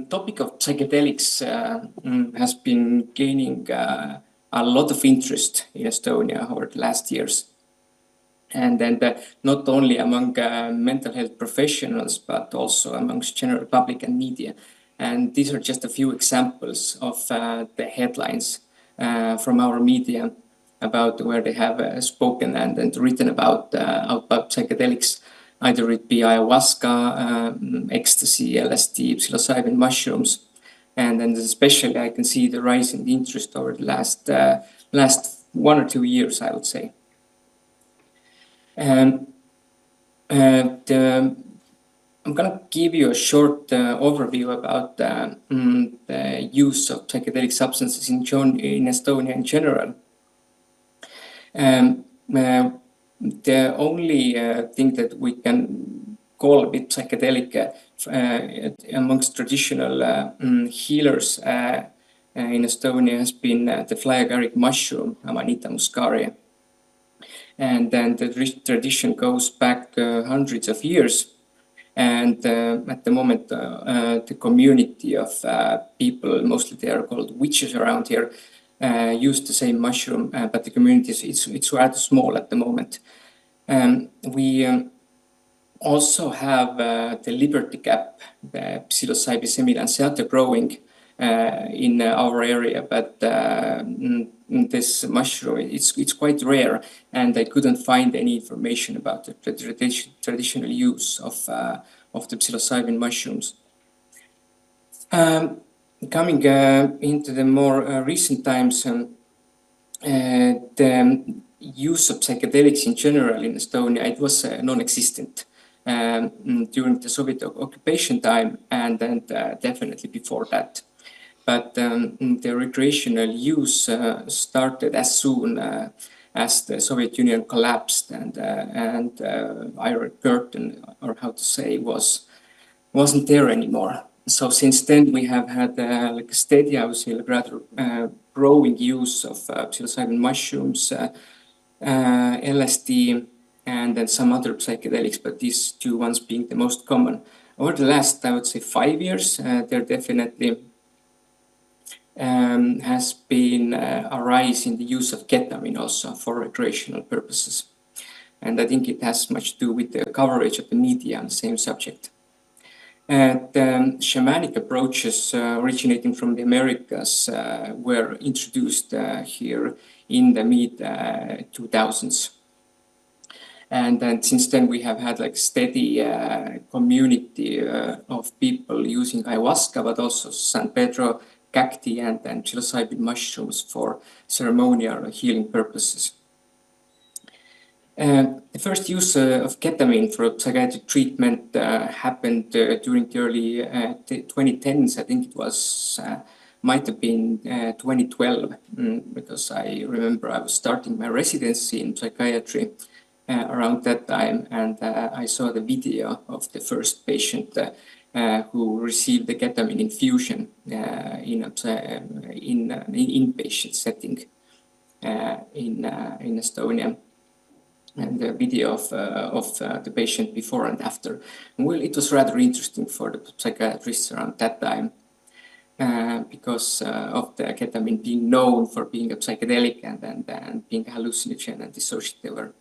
topic of psychedelics has been gaining a lot of interest in Estonia over the last years. And then not only among mental health professionals, but also amongst general public and media. And these are just a few examples of the headlines from our media about where they have spoken and written about psychedelics, either it be ayahuasca, ecstasy, LSD, psilocybin mushrooms. And then especially I can see the rise in the interest over the last 1 or 2 years, I would say. I'm going to give you a short overview about the use of psychedelic substances in Estonia in general. The only thing that we can call a bit psychedelic amongst traditional healers in Estonia has been the fly agaric mushroom, Amanita muscaria. And then the tradition goes back hundreds of years. And at the moment, the community of people, mostly they are called witches around here, use the same mushroom, but the community it's rather small at the moment. We also have the Liberty Gap, the psilocybin semilanceata growing in our area, but this mushroom it's quite rare, and I couldn't find any information about the traditional use of the psilocybin mushrooms. Coming into the more recent times, the use of psychedelics in general in Estonia, it was non-existent during the Soviet occupation time, and then definitely before that. But the recreational use started as soon as the Soviet Union collapsed and Iron Curtain, or how to say, wasn't there anymore. So since then we have had like a steady, I would say, rather growing use of psilocybin mushrooms, LSD, and then some other psychedelics, but these two ones being the most common. Over the last, I would say, 5 years, there definitely has been a rise in the use of ketamine also for recreational purposes. And I think it has much to do with the coverage of the media on the same subject. The shamanic approaches originating from the Americas were introduced here in the mid-2000s. And then since then we have had like steady community of people using ayahuasca, but also San Pedro cacti and psilocybin mushrooms for ceremonial healing purposes. The first use of ketamine for psychiatric treatment happened during the early 2010s. I think it was, might have been 2012, because I remember I was starting my residency in psychiatry around that time, and I saw the video of the first patient who received the ketamine infusion in an inpatient setting in Estonia. And the video of the patient before and after. Well, it was rather interesting for the psychiatrists around that time because of the ketamine being known for being a psychedelic and being hallucinogen and dissociative.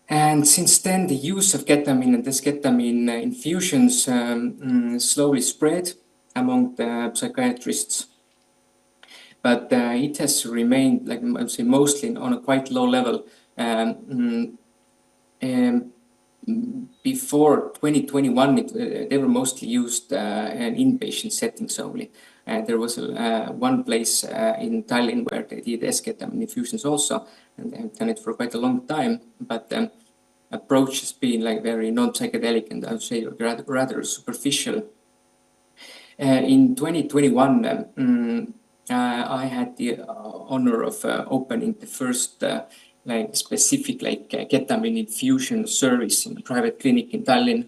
And since then, the use of ketamine and this ketamine infusions slowly spread among the psychiatrists. But it has remained, like I would say, mostly on a quite low level. Before 2021, they were mostly used in inpatient settings only. There was one place in Tallinn where they did esketamine infusions also, and they have done it for quite a long time. But the approach has been like very non-psychedelic and I would say rather superficial. In 2021, I had the honor of opening the first like specific ketamine infusion service in a private clinic in Tallinn.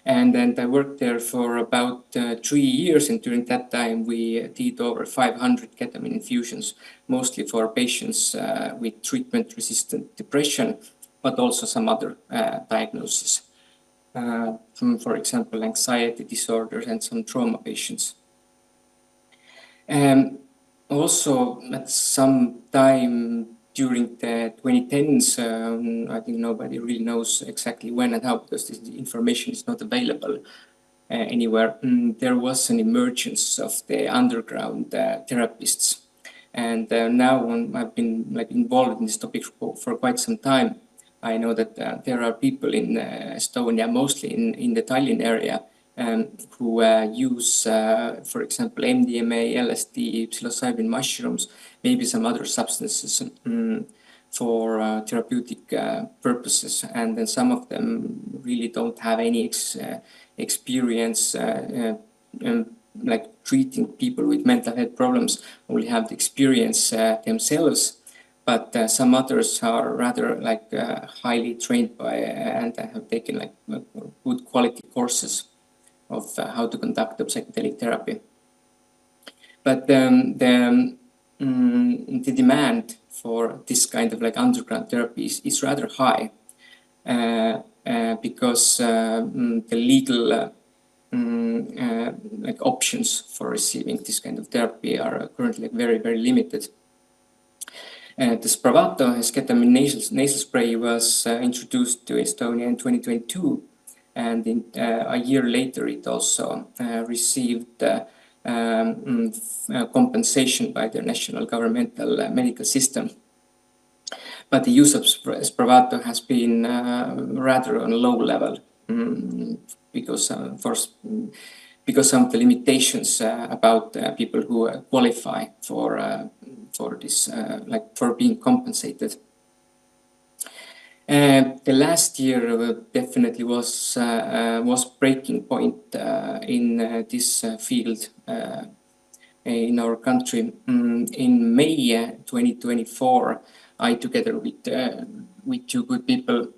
And then I worked there for about 3 years, and during that time we did over 500 ketamine infusions, mostly for patients with treatment-resistant depression, but also some other diagnoses. for example, anxiety disorders and some trauma patients. Also, at some time during the 2010s, I think nobody really knows exactly when and how, because this information is not available anywhere. There was an emergence of the underground therapists, and now I've been involved in this topic for quite some time. I know that there are people in Estonia, mostly in the Tallinn area, who use, for example, MDMA, LSD, psilocybin mushrooms, maybe some other substances for therapeutic purposes. And then some of them really don't have any experience like treating people with mental health problems, only have the experience themselves. But some others are rather highly trained by and have taken good quality courses of how to conduct the psychedelic therapy. But the demand for this kind of underground therapy is rather high because the legal options for receiving this kind of therapy are currently very, very limited. The Spravato ketamine nasal spray was introduced to Estonia in 2022, and a year later it also received compensation by the national governmental medical system. But the use of Spravato has been rather on a low level because some of the limitations about people who qualify for this, for being compensated. The last year definitely was breaking point in this field in our country. In May 2024, I, together with two good people,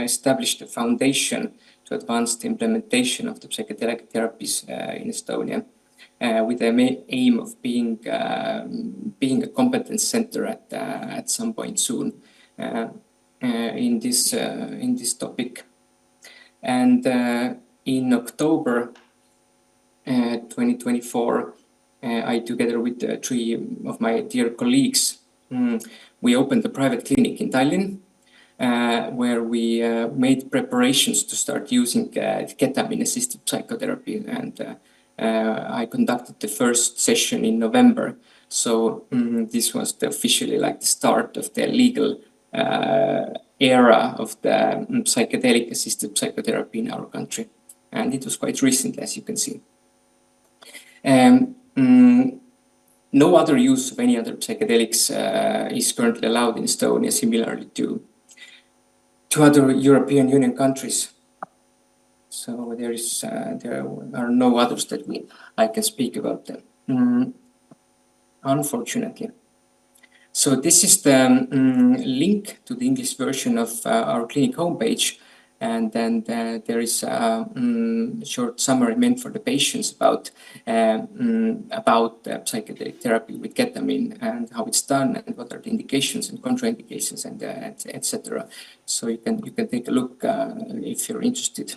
established a foundation to advance the implementation of the psychedelic therapies in Estonia, with the aim of being a competence center at some point soon in this topic. And in October 2024, I, together with three of my dear colleagues, we opened a private clinic in Tallinn, where we made preparations to start using ketamine-assisted psychotherapy, and I conducted the first session in November. So this was officially the start of the legal era of the psychedelic-assisted psychotherapy in our country, and it was quite recent, as you can see. No other use of any other psychedelics is currently allowed in Estonia, similarly to other European Union countries. So there are no others that I can speak about them, unfortunately. So this is the link to the English version of our clinic homepage, and then there is a short summary meant for the patients about psychedelic therapy with ketamine and how it's done and what are the indications and contraindications and etc. So you can take a look if you're interested.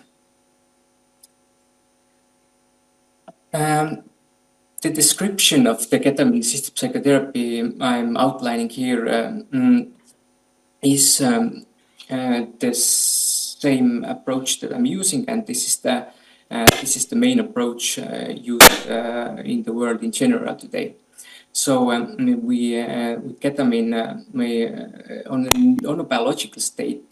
The description of the ketamine-assisted psychotherapy I'm outlining here is the same approach that I'm using, and this is the main approach used in the world in general today. So with ketamine, on a biological state,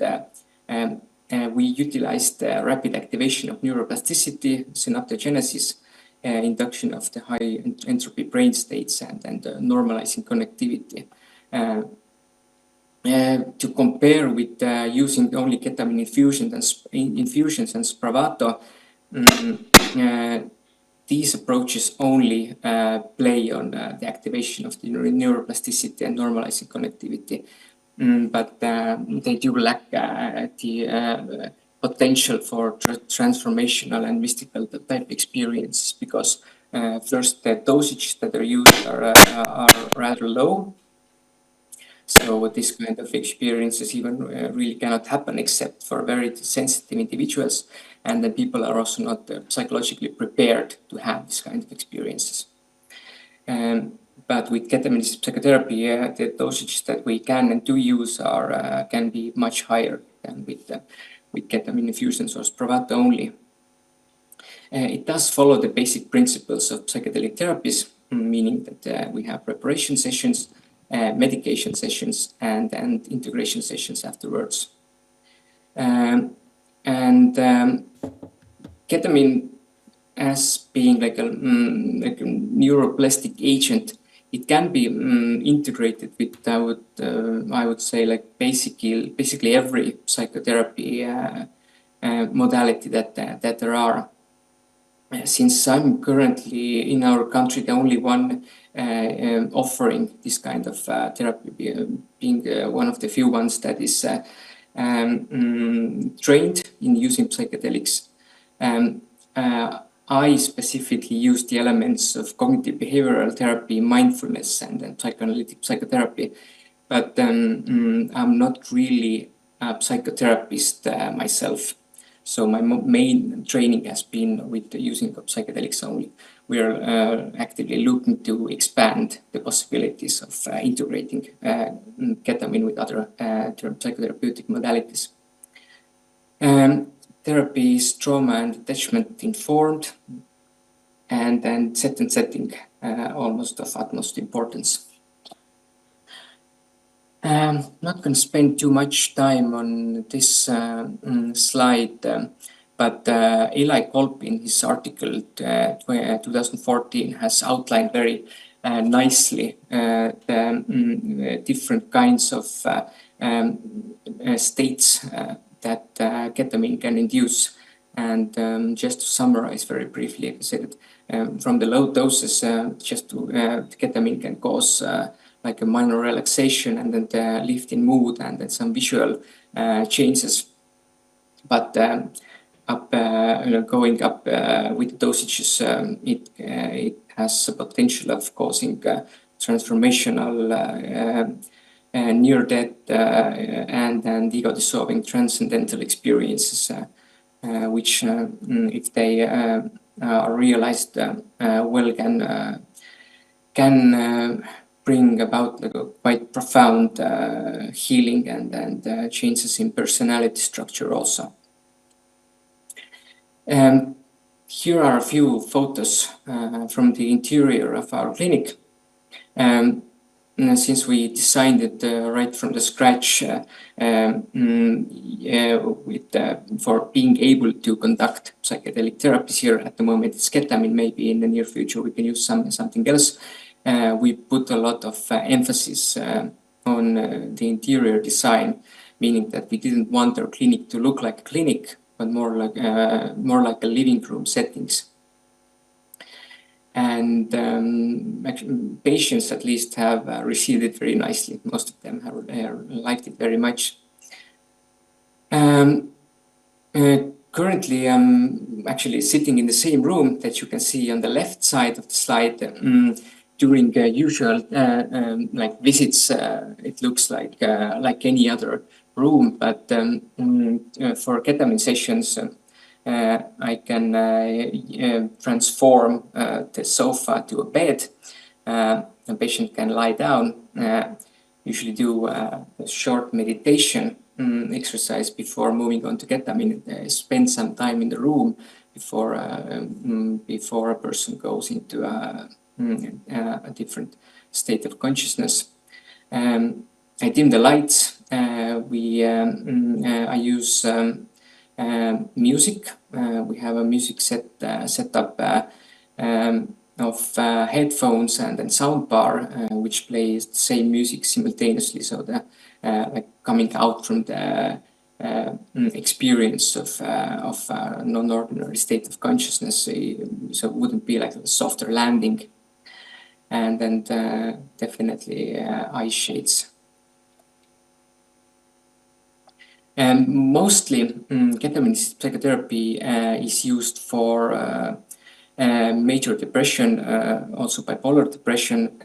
we utilize the rapid activation of neuroplasticity, synaptogenesis, induction of the high entropy brain states, and normalizing connectivity. To compare with using only ketamine infusions and Spravato, these approaches only play on the activation of the neuroplasticity and normalizing connectivity, but they do lack the potential for transformational and mystical type experiences, because first, the dosages that are used are rather low, So this kind of experiences even really cannot happen except for very sensitive individuals, and then people are also not psychologically prepared to have this kind of experiences. But with ketamine psychotherapy, the dosages that we can and do use are can be much higher than with ketamine infusions or Spravato only. It does follow the basic principles of psychedelic therapies, meaning that we have preparation sessions, medication sessions, and integration sessions afterwards. Ketamine, as being like a neuroplastic agent, it can be integrated with, I would say, like basically every psychotherapy modality that there are. Since I'm currently in our country the only one offering this kind of therapy, being one of the few ones that is trained in using psychedelics. I specifically use the elements of cognitive behavioral therapy, mindfulness, and psychoanalytic psychotherapy, but I'm not really a psychotherapist myself. So my main training has been with the using of psychedelics only. We are actively looking to expand the possibilities of integrating ketamine with other psychotherapeutic modalities. Therapy is trauma and attachment informed, and set and setting almost of utmost importance. Not going to spend too much time on this slide, but Eli Kolb in his article 2014 has outlined very nicely the different kinds of states that ketamine can induce. And just to summarize very briefly, I said that from the low doses, ketamine can cause like a minor relaxation and then the lift in mood and then some visual changes. But going up with dosages, it has the potential of causing transformational near-death and ego-dissolving transcendental experiences, which, if they are realized well, can bring about like a quite profound healing and changes in personality structure also. Here are a few photos from the interior of our clinic. Since we designed it right from the scratch for being able to conduct psychedelic therapies here at the moment, it's ketamine. Maybe in the near future we can use something else. We put a lot of emphasis on the interior design, meaning that we didn't want our clinic to look like a clinic, but more like a living room settings. And patients at least have received it very nicely. Most of them have liked it very much. Currently, I'm actually sitting in the same room that you can see on the left side of the slide. During usual like visits, it looks like any other room, but for ketamine sessions, I can transform the sofa to a bed. The patient can lie down, usually do a short meditation exercise before moving on to ketamine, spend some time in the room before a person goes into a different state of consciousness. I dim the lights. I use music. We have a music setup of headphones and then soundbar, which plays the same music simultaneously. So the like coming out from the experience of non-ordinary state of consciousness, so it wouldn't be like a softer landing. And then definitely eye shades. Mostly ketamine psychotherapy is used for major depression, also bipolar depression,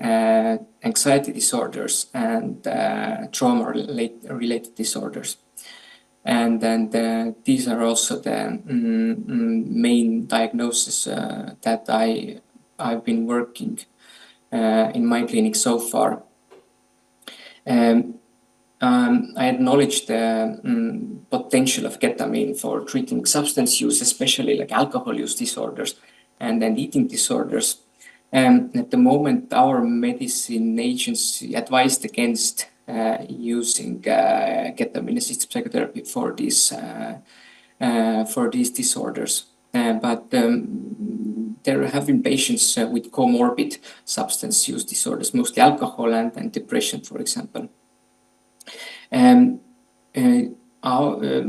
anxiety disorders, and trauma-related disorders. And then these are also the main diagnoses that I've been working in my clinic so far. I acknowledge the potential of ketamine for treating substance use, especially like alcohol use disorders and then eating disorders. At the moment, our medicine agency advised against using ketamine-assisted psychotherapy for these disorders. But there have been patients with comorbid substance use disorders, mostly alcohol and depression, for example.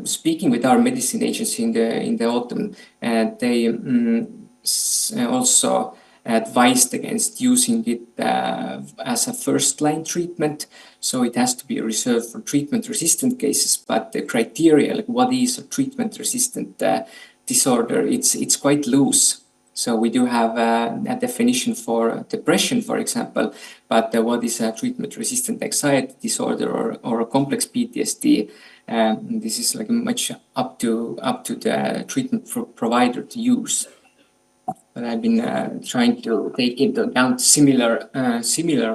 Speaking with our medicine agency in the autumn, they also advised against using it as a first-line treatment. So it has to be reserved for treatment-resistant cases. But the criteria, like what is a treatment-resistant disorder, it's quite loose. So we do have a definition for depression, for example, but what is a treatment-resistant anxiety disorder or a complex PTSD? This is like much up to the treatment provider to use. But I've been trying to take into account similar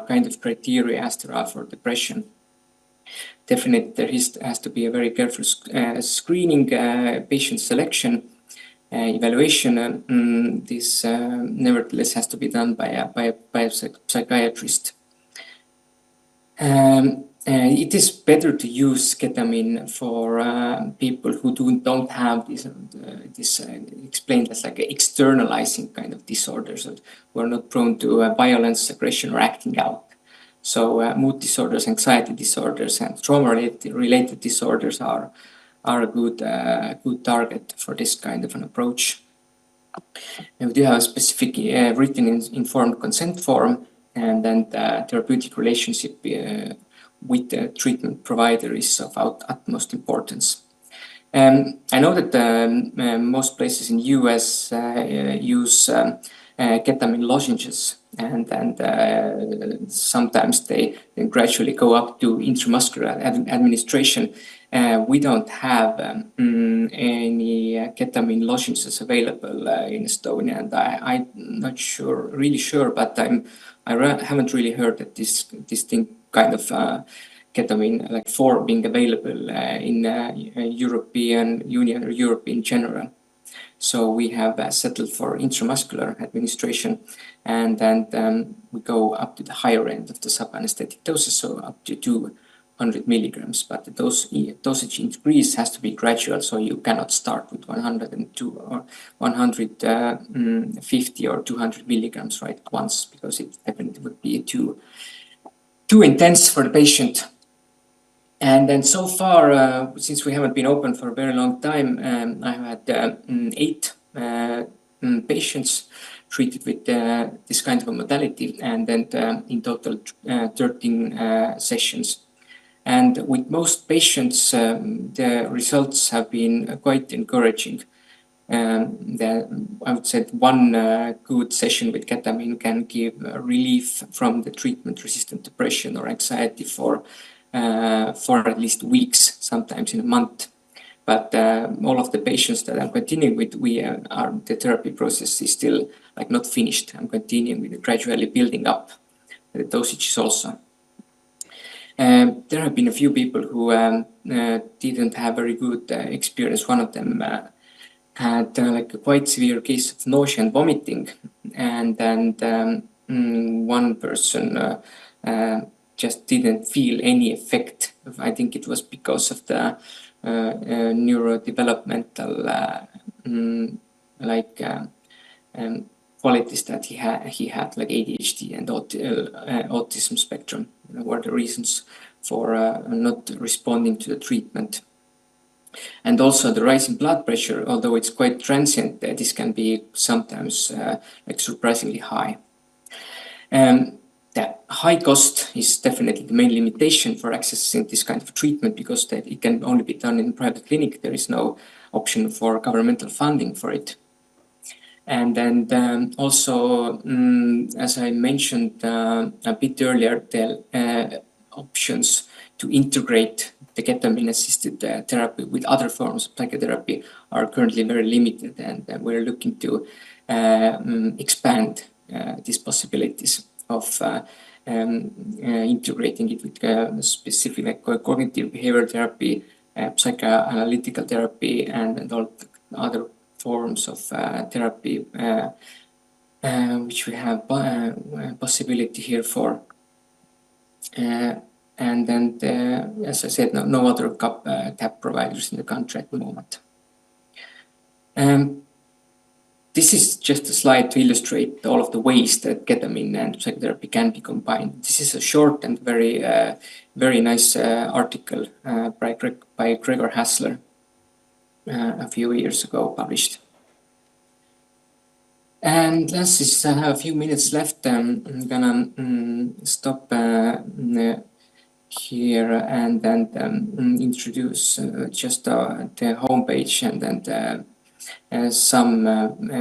kind of criteria as there are for depression. Definitely, there has to be a very careful screening, patient selection. Evaluation. This nevertheless has to be done by a psychiatrist. It is better to use ketamine for people who don't have this explained as like externalizing kind of disorders, who are not prone to violence, aggression, or acting out. So mood disorders, anxiety disorders, and trauma-related disorders are a good target for this kind of an approach. And we do have a specific written informed consent form, and then the therapeutic relationship with the treatment provider is of utmost importance. I know that most places in US use ketamine lozenges, and sometimes they gradually go up to intramuscular administration. We don't have any ketamine lozenges available in Estonia, and I'm not really sure, but I haven't really heard that this thing kind of ketamine like form being available in European Union or Europe in general. So we have settled for intramuscular administration, and then we go up to the higher end of the sub-anesthetic doses, so up to 200 milligrams. But the dosage increase has to be gradual, so you cannot start with 102 or 150 or 200 milligrams right at once, because it definitely would be too intense for the patient. And then so far, since we haven't been open for a very long time, I've had 8 patients treated with this kind of a modality, and then in total 13 sessions. And with most patients, the results have been quite encouraging. I would say one good session with ketamine can give relief from the treatment-resistant depression or anxiety for at least weeks, sometimes in a month. But all of the patients that I'm continuing with, the therapy process is still like not finished. I'm continuing with gradually building up the dosages also. There have been a few people who didn't have very good experience. One of them had like a quite severe case of nausea and vomiting, and then one person just didn't feel any effect. I think it was because of the neurodevelopmental qualities that he had, like ADHD and autism spectrum, were the reasons for not responding to the treatment. And also the rise in blood pressure, although it's quite transient, this can be sometimes like surprisingly high. The high cost is definitely the main limitation for accessing this kind of treatment, because it can only be done in private clinic. There is no option for governmental funding for it. And then also, as I mentioned a bit earlier, the options to integrate the ketamine-assisted therapy with other forms of psychotherapy are currently very limited, and we're looking to expand these possibilities of integrating it with specific like cognitive behavioral therapy, psychoanalytical therapy, and all other forms of therapy which we have possibility here for. And then, as I said, no other TAP providers in the country at the moment. This is just a slide to illustrate all of the ways that ketamine and psychotherapy can be combined. This is a short and very nice article by Gregor Hassler a few years ago published. And as I have a few minutes left, I'm gonna stop here and then introduce just the homepage and then some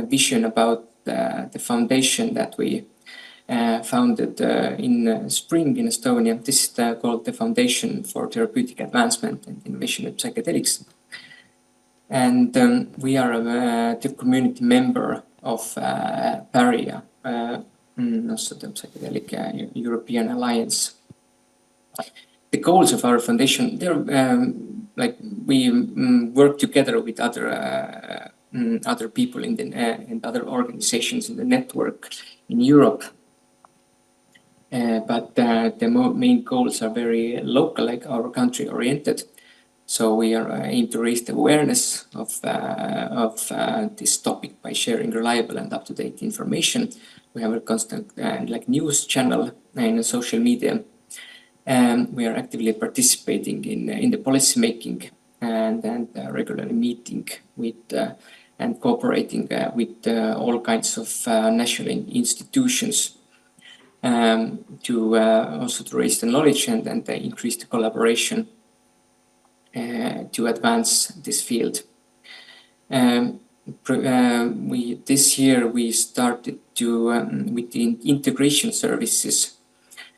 vision about the foundation that we founded in spring in Estonia. This is called the Foundation for Therapeutic Advancement and Innovation in Psychedelics. And we are the community member of PARIA, also the Psychedelic European Alliance. The goals of our foundation, they're like we work together with other people in the and other organizations in the network in Europe. But the main goals are very local, like our country oriented. So we are aim to raise the awareness of this topic by sharing reliable and up-to-date information. We have a constant like news channel and social media. We are actively participating in the policy making and regularly meeting with and cooperating with all kinds of national institutions to also to raise the knowledge and increase the collaboration to advance this field. This year we started to with the integration services,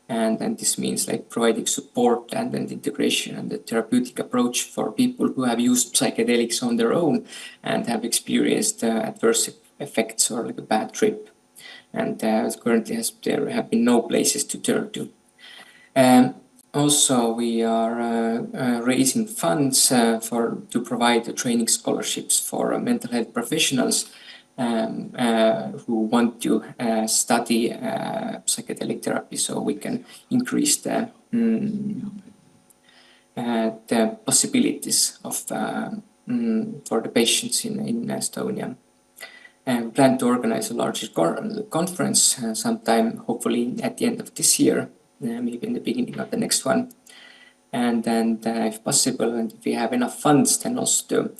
and this means like providing support and integration and the therapeutic approach for people who have used psychedelics on their own and have experienced adverse effects or like a bad trip. And currently there have been no places to turn to. Also, we are raising funds to provide training scholarships for mental health professionals who want to study psychedelic therapy, so we can increase the possibilities of for the patients in Estonia. And we plan to organize a larger conference sometime, hopefully at the end of this year, maybe in the beginning of the next one. And then, if possible, and if we have enough funds, then also to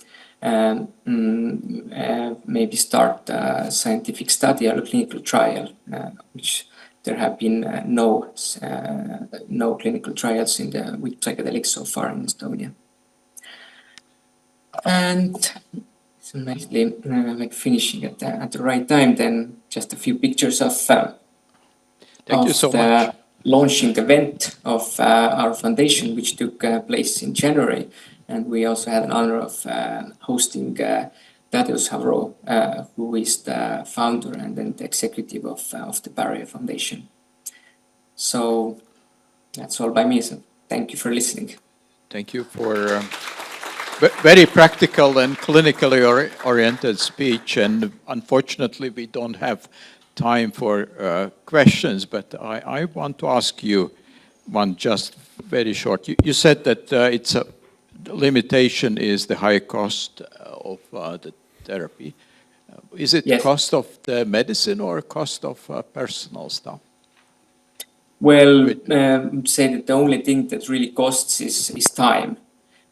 maybe start a scientific study or a clinical trial, which there have been no clinical trials with psychedelics so far in Estonia. And so nicely, like finishing at the right time. Then just a few pictures of Thank you so much. Launching event of our foundation, which took place in January, and we also had an honor of hosting Tadeusz Havro, who is the founder and then the executive of the PARIA Foundation. So that's all by me. So thank you for listening. Thank you for very practical and clinically oriented speech. And unfortunately, we don't have time for questions, but I want to ask you one just very short. You said that it's a limitation is the high cost of the therapy. Is it Yes. cost of the medicine or cost of personal stuff? Well, say that the only thing that really costs is time,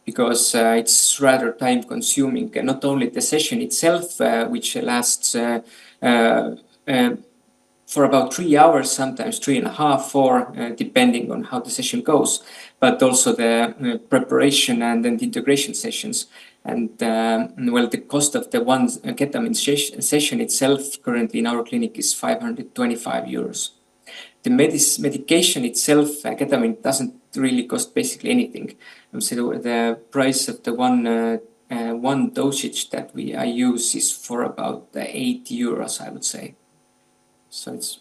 because it's rather time consuming. Not only the session itself, which lasts for about 3 hours, sometimes 3.5, 4, depending on how the session goes, but also the preparation and then the integration sessions. And well, the cost of the one ketamine session itself currently in our clinic is 525 euros. The medication itself, ketamine, doesn't really cost basically anything. So the price of the one dosage that I use is for about 8 euros, I would say. So it's